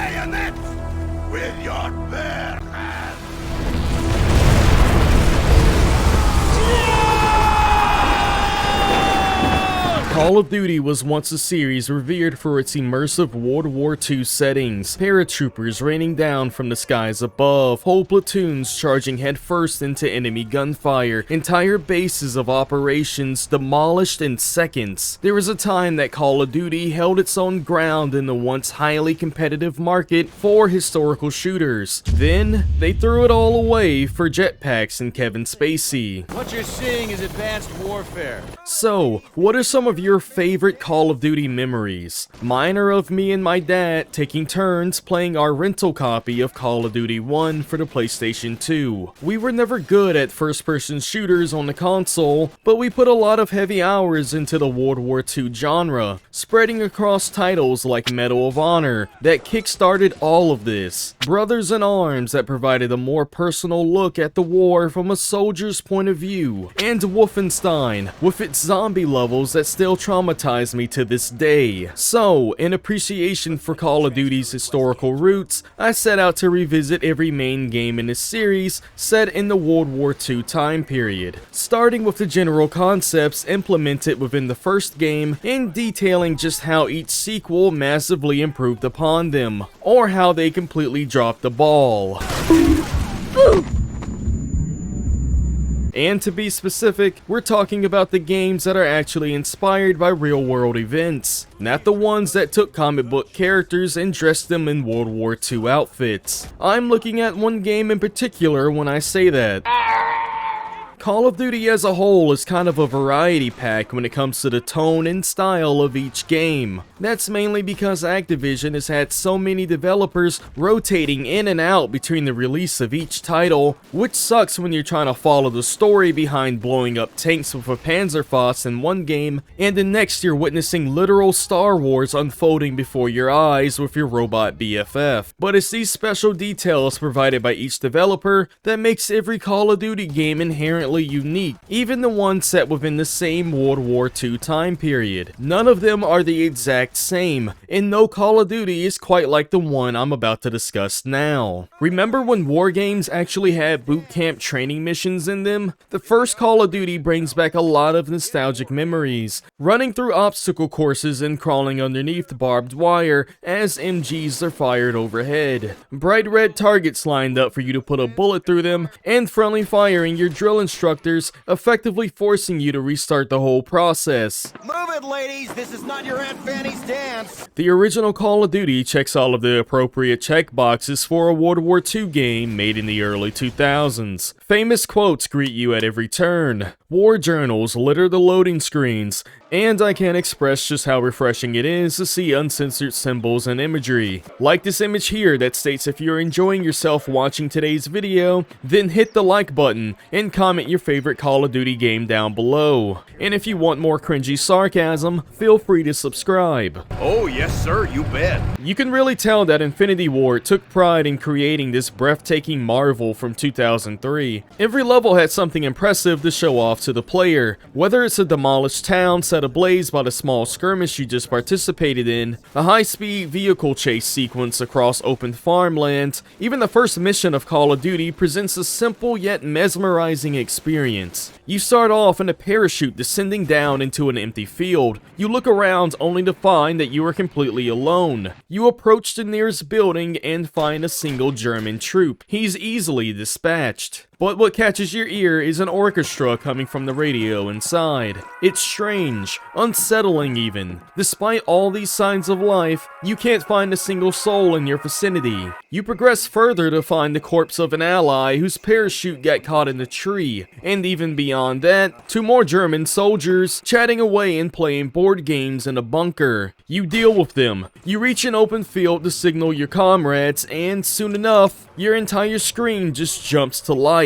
bayonets with your bare hands. Call of Duty was once a series revered for its immersive World War II settings, paratroopers raining down from the skies above, whole platoons charging headfirst into enemy gunfire, entire bases of operations demolished in seconds. There was a time that Call of Duty held its own ground in the once highly competitive market for historical shooters. Then, they threw it all away for jetpacks and Kevin Spacey. What you're seeing is advanced warfare. So, what are some of your favorite Call of Duty memories? Mine are of me and my dad taking turns playing our rental copy of Call of Duty 1 for the PlayStation 2. We were never good at first-person shooters on the console, but we put a lot of heavy hours into the World War II genre, spreading across titles like Medal of Honor that kickstarted all of this, Brothers in Arms that provided a more personal look at the war from a soldier's point of view, and Wolfenstein, with its zombie levels that still traumatize me to this day. So, in appreciation for Call of Duty's historical roots, I set out to revisit every main game in this series set in the World War II time period, starting with the general concepts implemented within the first game and detailing just how each sequel massively improved upon them, or how they completely dropped the ball. And to be specific, we're talking about the games that are actually inspired by real-world events, not the ones that took comic book characters and dressed them in World War II outfits. I'm looking at one game in particular when I say that. Call of Duty as a whole is kind of a variety pack when it comes to the tone and style of each game. That's mainly because Activision has had so many developers rotating in and out between the release of each title, which sucks when you're trying to follow the story behind blowing up tanks with a Panzerfaust in one game, and the next you're witnessing literal Star Wars unfolding before your eyes with your robot BFF. But it's these special details provided by each developer that makes every Call of Duty game inherently unique, even the ones set within the same World War II time period. None of them are the exact same, and no Call of Duty is quite like the one I'm about to discuss now. Remember when war games actually had boot camp training missions in them? The first Call of Duty brings back a lot of nostalgic memories, running through obstacle courses and crawling underneath barbed wire as MGs are fired overhead, bright red targets lined up for you to put a bullet through them, and friendly firing your drill instructors, effectively forcing you to restart the whole process. Move it, ladies! This is not your Aunt Fanny's dance! The original Call of Duty checks all of the appropriate checkboxes for a World War II game made in the early 2000s. Famous quotes greet you at every turn. War journals litter the loading screens, and I can't express just how refreshing it is to see uncensored symbols and imagery. Like this image here that states if you're enjoying yourself watching today's video, then hit the like button and comment your favorite Call of Duty game down below. And if you want more cringy sarcasm, feel free to subscribe. Oh, yes, sir, you bet. You can really tell that Infinity Ward took pride in creating this breathtaking marvel from 2003. Every level had something impressive to show off to the player, whether it's a demolished town set ablaze by the small skirmish you just participated in, a high-speed vehicle chase sequence across open farmland. Even the first mission of Call of Duty presents a simple yet mesmerizing experience. You start off in a parachute descending down into an empty field. You look around only to find that you are completely alone. You approach the nearest building and find a single German troop. He's easily dispatched. But what catches your ear is an orchestra coming from the radio inside. It's strange, unsettling even. Despite all these signs of life, you can't find a single soul in your vicinity. You progress further to find the corpse of an ally whose parachute got caught in the tree. And even beyond that, 2 more German soldiers chatting away and playing board games in a bunker. You deal with them. You reach an open field to signal your comrades, and soon enough, your entire screen just jumps to life.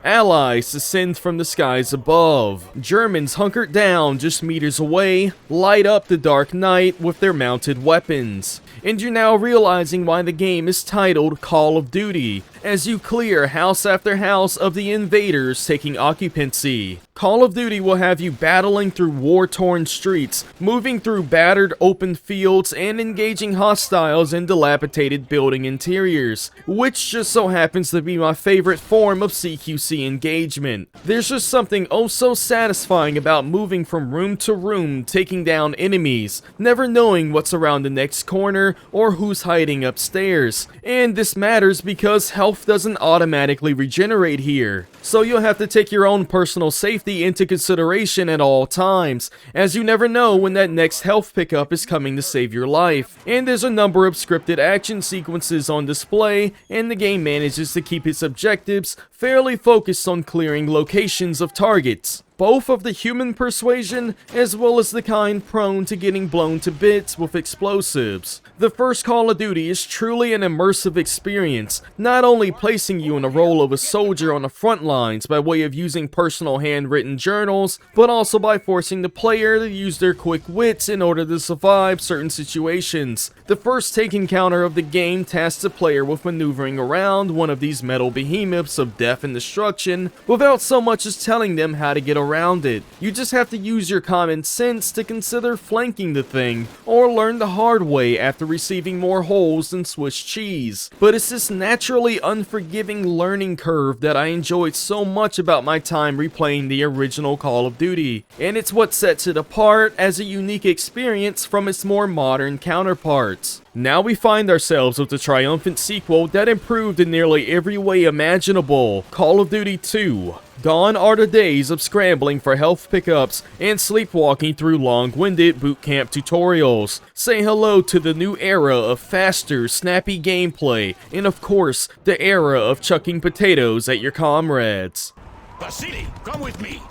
Allies descend from the skies above. Germans hunkered down just meters away, light up the dark night with their mounted weapons. And you're now realizing why the game is titled Call of Duty, as you clear house after house of the invaders taking occupancy. Call of Duty will have you battling through war-torn streets, moving through battered open fields, and engaging hostiles in dilapidated building interiors, which just so happens to be my favorite form of CQC engagement. There's just something oh so satisfying about moving from room to room, taking down enemies, never knowing what's around the next corner or who's hiding upstairs. And this matters because health doesn't automatically regenerate here, so you'll have to take your own personal safety into consideration at all times, as you never know when that next health pickup is coming to save your life. And there's a number of scripted action sequences on display, and the game manages to keep its objectives fairly focused on clearing locations of targets, both of the human persuasion as well as the kind prone to getting blown to bits with explosives. The first Call of Duty is truly an immersive experience, not only placing you in the role of a soldier on the front lines by way of using personal handwritten journals, but also by forcing the player to use their quick wits in order to survive certain situations. The first take encounter of the game tasks the player with maneuvering around one of these metal behemoths of death and destruction without so much as telling them how to get around it. You just have to use your common sense to consider flanking the thing, or learn the hard way after receiving more holes than Swiss cheese. But it's this naturally unforgiving learning curve that I enjoyed so much about my time replaying the original Call of Duty, and it's what sets it apart as a unique experience from its more modern counterparts. Now we find ourselves with the triumphant sequel that improved in nearly every way imaginable, Call of Duty 2. Gone are the days of scrambling for health pickups and sleepwalking through long-winded boot camp tutorials. Say hello to the new era of faster, snappy gameplay, and of course, the era of chucking potatoes at your comrades. Vasily, come with me.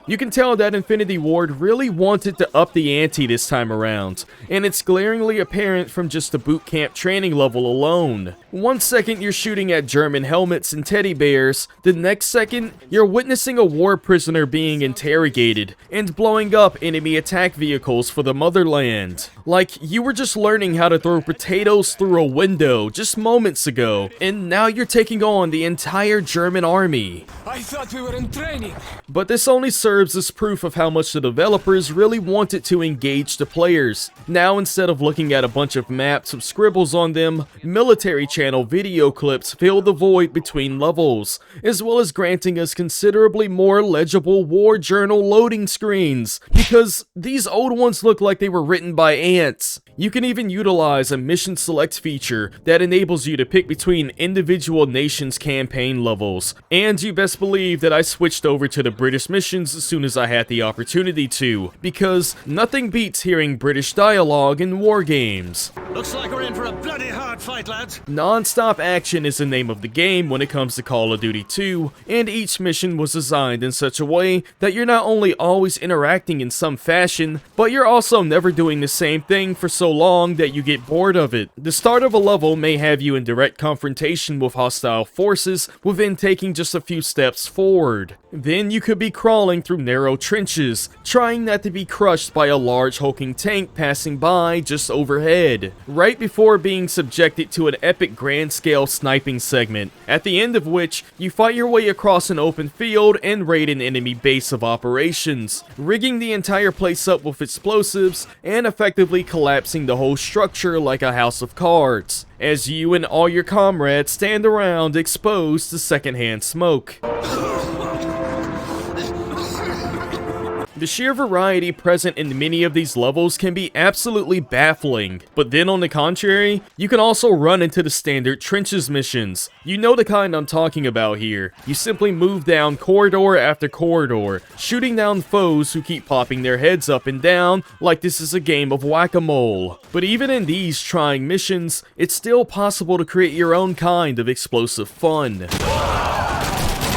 You can tell that Infinity Ward really wanted to up the ante this time around, and it's glaringly apparent from just the boot camp training level alone. One second you're shooting at German helmets and teddy bears, the next second you're witnessing a war prisoner being interrogated, and blowing up enemy attack vehicles for the motherland. Like, you were just learning how to throw potatoes through a window just moments ago, and now you're taking on the entire German army. I thought we were in training. But this only serves as proof of how much the developers really wanted to engage the players. Now, instead of looking at a bunch of maps with scribbles on them, military channel video clips fill the void between levels, as well as granting us considerably more legible war journal loading screens, because these old ones look like they were written by ants. You can even utilize a mission select feature that enables you to pick between individual nations' campaign levels, and you best believe that I switched over to the British missions as soon as I had the opportunity to, because nothing beats hearing British dialogue in war games. Looks like we're in for a bloody hard fight, lads. Non-stop action is the name of the game when it comes to Call of Duty 2, and each mission was designed in such a way that you're not only always interacting in some fashion, but you're also never doing the same thing for so long that you get bored of it. The start of a level may have you in direct confrontation with hostile forces within taking just a few steps forward. Then you could be crawling through narrow trenches, trying not to be crushed by a large hulking tank passing by just overhead, right before being subjected to an epic grand scale sniping segment, at the end of which you fight your way across an open field and raid an enemy base of operations, rigging the entire place up with explosives and effectively collapsing the whole structure like a house of cards, as you and all your comrades stand around exposed to secondhand smoke. The sheer variety present in many of these levels can be absolutely baffling, but then on the contrary, you can also run into the standard trenches missions. You know the kind I'm talking about here. You simply move down corridor after corridor, shooting down foes who keep popping their heads up and down like this is a game of whack-a-mole. But even in these trying missions, it's still possible to create your own kind of explosive fun.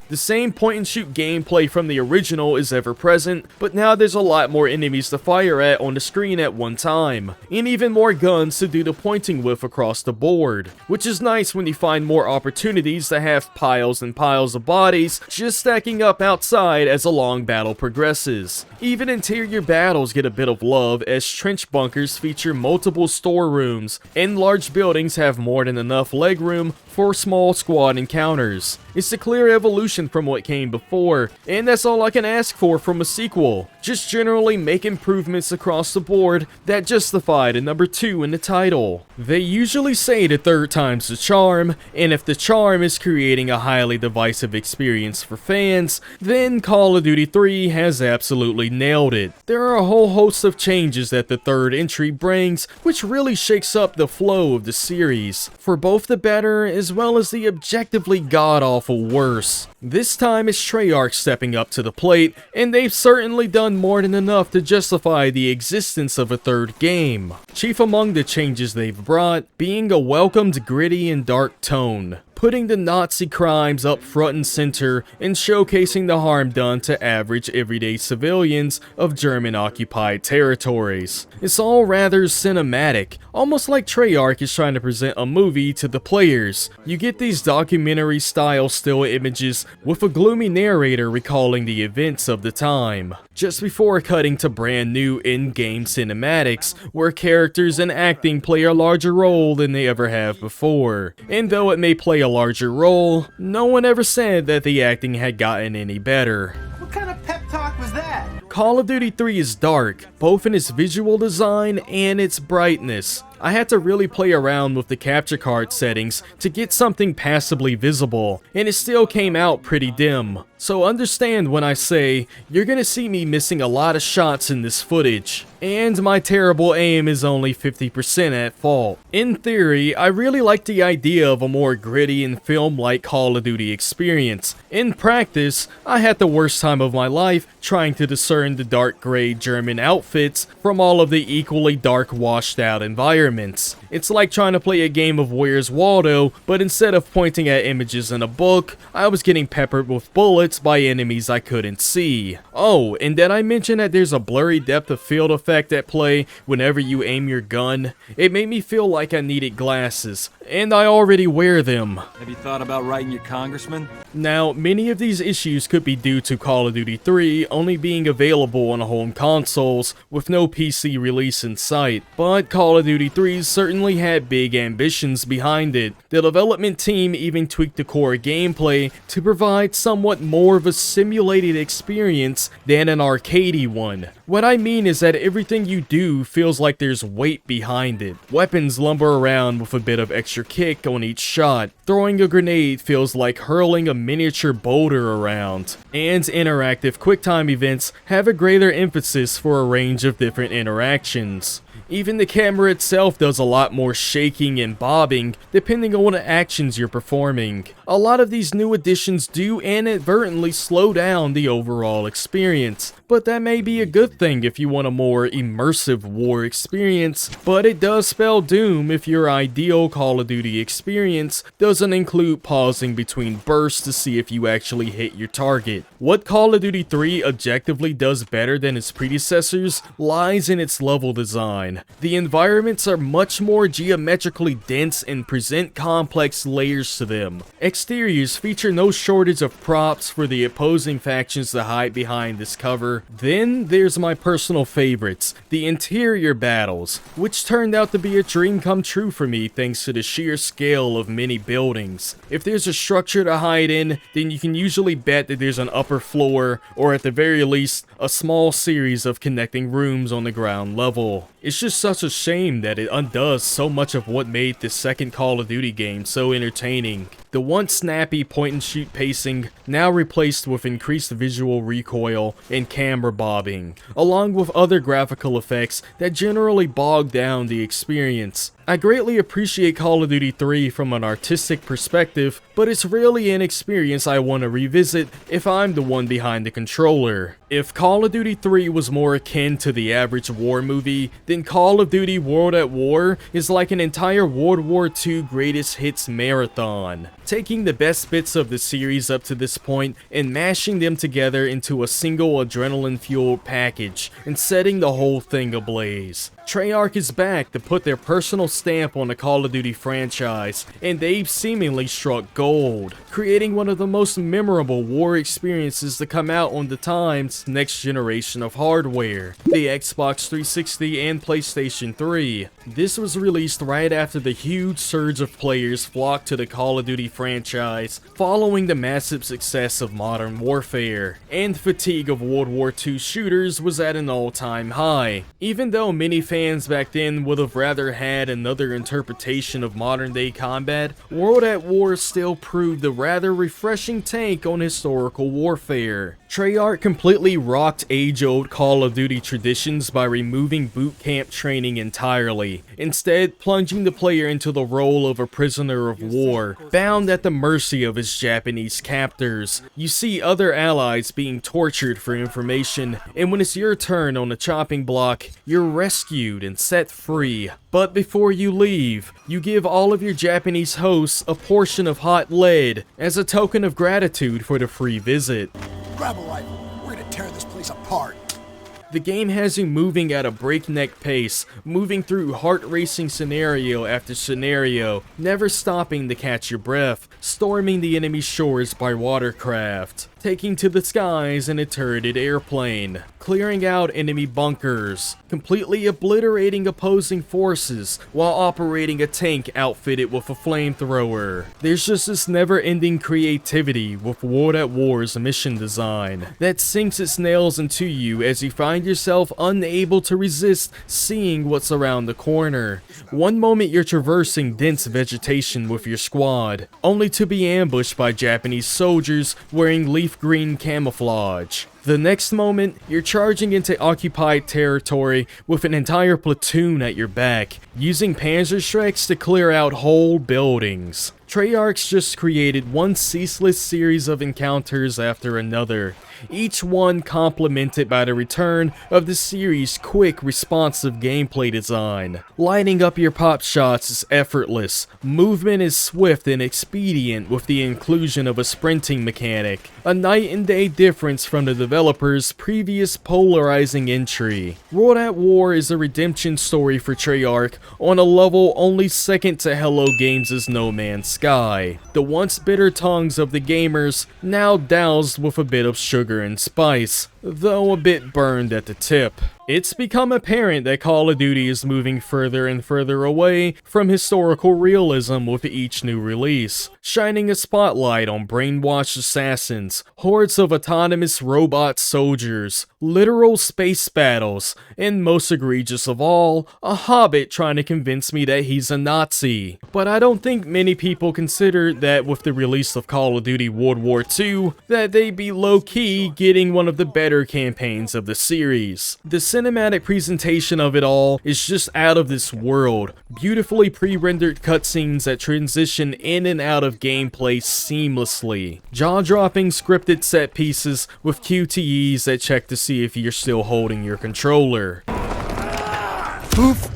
The same point-and-shoot gameplay from the original is ever present, but now there's a lot more enemies to fire at on the screen at one time, and even more guns to do the pointing with across the board, which is nice when you find more opportunities to have piles and piles of bodies just stacking up outside as a long battle progresses. Even interior battles get a bit of love as trench bunkers feature multiple storerooms, and large buildings have more than enough legroom for small squad encounters. It's a clear evolution from what came before, and that's all I can ask for from a sequel. Just generally make improvements across the board that justify the number 2 in the title. They usually say the third time's the charm, and if the charm is creating a highly divisive experience for fans, then Call of Duty 3 has absolutely nailed it. There are a whole host of changes that the third entry brings, which really shakes up the flow of the series, for both the better as well as the objectively god-awful worse. This time it's Treyarch stepping up to the plate, and they've certainly done more than enough to justify the existence of a third game. Chief among the changes they've brought being a welcomed gritty and dark tone, putting the Nazi crimes up front and center and showcasing the harm done to average everyday civilians of German-occupied territories. It's all rather cinematic, almost like Treyarch is trying to present a movie to the players. You get these documentary-style still images with a gloomy narrator recalling the events of the time, just before cutting to brand new in-game cinematics where characters and acting play a larger role than they ever have before. And though it may play a larger role, no one ever said that the acting had gotten any better. What kind of pep talk was that? Call of Duty 3 is dark, both in its visual design and its brightness. I had to really play around with the capture card settings to get something passably visible, and it still came out pretty dim. So understand when I say, you're gonna see me missing a lot of shots in this footage, and my terrible aim is only 50% at fault. In theory, I really like the idea of a more gritty and film-like Call of Duty experience. In practice, I had the worst time of my life trying to discern the dark gray German outfits from all of the equally dark washed out environments. It's like trying to play a game of Where's Waldo, but instead of pointing at images in a book, I was getting peppered with bullets by enemies I couldn't see. Oh, and did I mention that there's a blurry depth of field effect at play whenever you aim your gun? It made me feel like I needed glasses, and I already wear them. Have you thought about writing your congressman? Now, many of these issues could be due to Call of Duty 3 only being available on home consoles with no PC release in sight, but Call of Duty 3 certainly had big ambitions behind it. The development team even tweaked the core gameplay to provide somewhat more of a simulated experience than an arcadey one. What I mean is that everything you do feels like there's weight behind it. Weapons lumber around with a bit of extra kick on each shot. Throwing a grenade feels like hurling a miniature boulder around. And interactive QuickTime events have a greater emphasis for a range of different interactions. Even the camera itself does a lot more shaking and bobbing depending on what actions you're performing. A lot of these new additions do inadvertently slow down the overall experience, but that may be a good thing if you want a more immersive war experience, but it does spell doom if your ideal Call of Duty experience doesn't include pausing between bursts to see if you actually hit your target. What Call of Duty 3 objectively does better than its predecessors lies in its level design. The environments are much more geometrically dense and present complex layers to them. Exteriors feature no shortage of props for the opposing factions to hide behind this cover. Then there's my personal favorites, the interior battles, which turned out to be a dream come true for me thanks to the sheer scale of many buildings. If there's a structure to hide in, then you can usually bet that there's an upper floor, or at the very least, a small series of connecting rooms on the ground level. It's just such a shame that it undoes so much of what made the second Call of Duty game so entertaining. The once snappy point-and-shoot pacing, now replaced with increased visual recoil and camera bobbing, along with other graphical effects that generally bog down the experience. I greatly appreciate Call of Duty 3 from an artistic perspective, but it's really an experience I want to revisit if I'm the one behind the controller. If Call of Duty 3 was more akin to the average war movie, then Call of Duty World at War is like an entire World War II greatest hits marathon. taking the best bits of the series up to this point and mashing them together into a single adrenaline-fueled package and setting the whole thing ablaze. Treyarch is back to put their personal stamp on the Call of Duty franchise, and they've seemingly struck gold, creating one of the most memorable war experiences to come out on the time's next generation of hardware, the Xbox 360 and PlayStation 3. This was released right after the huge surge of players flocked to the Call of Duty franchise following the massive success of Modern Warfare, and fatigue of World War II shooters was at an all-time high. Even though many fans back then would have rather had another interpretation of modern-day combat, World at War still proved a rather refreshing take on historical warfare. Treyarch completely rocked age-old Call of Duty traditions by removing boot camp training entirely, instead plunging the player into the role of a prisoner of war, bound at the mercy of his Japanese captors. You see other allies being tortured for information, and when it's your turn on the chopping block, you're rescued and set free. But before you leave, you give all of your Japanese hosts a portion of hot lead as a token of gratitude for the free visit. Grab a rifle. We're gonna tear this place apart. The game has you moving at a breakneck pace, moving through heart-racing scenario after scenario, never stopping to catch your breath, storming the enemy shores by watercraft, taking to the skies in a turreted airplane, clearing out enemy bunkers, completely obliterating opposing forces while operating a tank outfitted with a flamethrower. There's just this never-ending creativity with World at War's mission design that sinks its nails into you as you find yourself unable to resist seeing what's around the corner. One moment you're traversing dense vegetation with your squad, only to be ambushed by Japanese soldiers wearing leaf green camouflage. The next moment, you're charging into occupied territory with an entire platoon at your back, using Panzerschrecks to clear out whole buildings. Treyarch's just created one ceaseless series of encounters after another, each one complemented by the return of the series' quick, responsive gameplay design. Lighting up your pop shots is effortless, movement is swift and expedient with the inclusion of a sprinting mechanic, a night and day difference from the developer's previous polarizing entry. World at War is a redemption story for Treyarch on a level only second to Hello Games' No Man's Sky. The once bitter tongues of the gamers now doused with a bit of sugar and spice, though a bit burned at the tip. It's become apparent that Call of Duty is moving further and further away from historical realism with each new release, shining a spotlight on brainwashed assassins, hordes of autonomous robot soldiers, literal space battles, and most egregious of all, a hobbit trying to convince me that he's a Nazi. But I don't think many people consider that with the release of Call of Duty World War II, that they'd be low-key getting one of the better campaigns of the series. The cinematic presentation of it all is just out of this world, beautifully pre-rendered cutscenes that transition in and out of gameplay seamlessly, jaw-dropping scripted set pieces with QTEs that check to see if you're still holding your controller. Poof!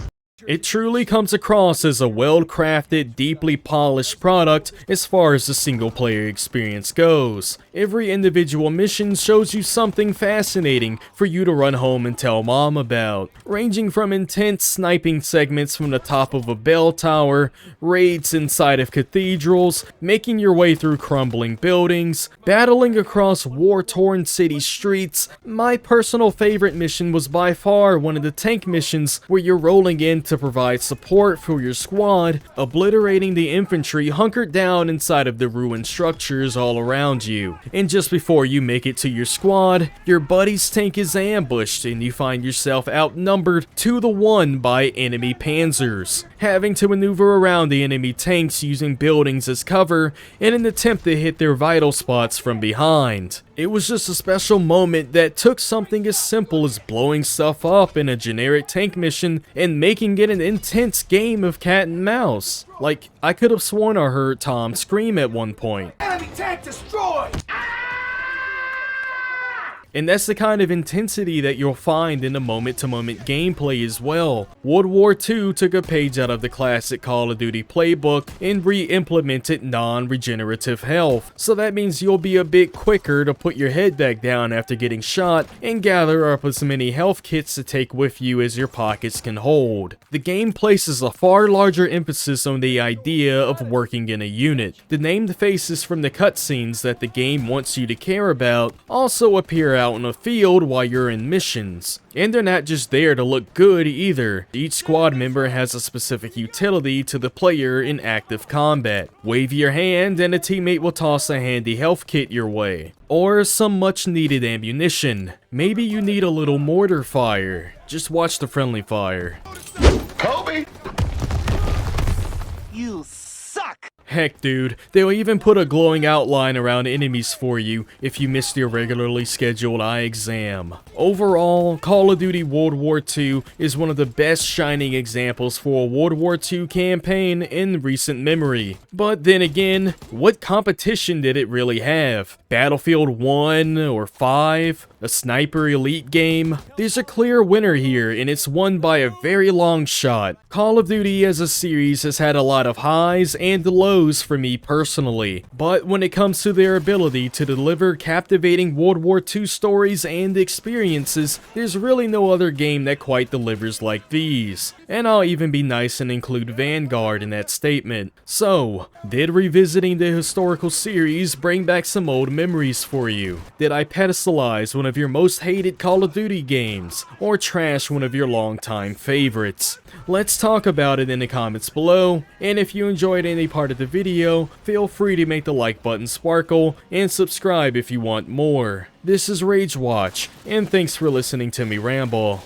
It truly comes across as a well-crafted, deeply polished product as far as the single-player experience goes. Every individual mission shows you something fascinating for you to run home and tell mom about, ranging from intense sniping segments from the top of a bell tower, raids inside of cathedrals, making your way through crumbling buildings, battling across war-torn city streets. My personal favorite mission was by far one of the tank missions where you're rolling in to provide support for your squad, obliterating the infantry hunkered down inside of the ruined structures all around you. And just before you make it to your squad, your buddy's tank is ambushed and you find yourself outnumbered 2-1 by enemy panzers, having to maneuver around the enemy tanks using buildings as cover in an attempt to hit their vital spots from behind. It was just a special moment that took something as simple as blowing stuff up in a generic tank mission and making it an intense game of cat and mouse. Like, I could have sworn I heard Tom scream at one point. Enemy tank destroyed! And that's the kind of intensity that you'll find in the moment-to-moment gameplay as well. World War II took a page out of the classic Call of Duty playbook and re-implemented non-regenerative health, so that means you'll be a bit quicker to put your head back down after getting shot and gather up as many health kits to take with you as your pockets can hold. The game places a far larger emphasis on the idea of working in a unit. The named faces from the cutscenes that the game wants you to care about also appear out in the field while you're in missions. And they're not just there to look good either. Each squad member has a specific utility to the player in active combat. Wave your hand and a teammate will toss a handy health kit your way. Or some much needed ammunition. Maybe you need a little mortar fire. Just watch the friendly fire. Kobe! You suck! Heck dude, they'll even put a glowing outline around enemies for you if you missed your regularly scheduled eye exam. Overall, Call of Duty World War II is one of the best shining examples for a World War II campaign in recent memory. But then again, what competition did it really have? Battlefield 1 or 5? A sniper elite game? There's a clear winner here, and it's won by a very long shot. Call of Duty as a series has had a lot of highs and lows for me personally, but when it comes to their ability to deliver captivating World War II stories and experiences, there's really no other game that quite delivers like these. And I'll even be nice and include Vanguard in that statement. So, did revisiting the historical series bring back some old memories for you? Did I pedestalize one of your most hated Call of Duty games, or trash one of your longtime favorites? Let's talk about it in the comments below, and if you enjoyed any part of the video, feel free to make the like button sparkle, and subscribe if you want more. This is Rage Watch, and thanks for listening to me ramble.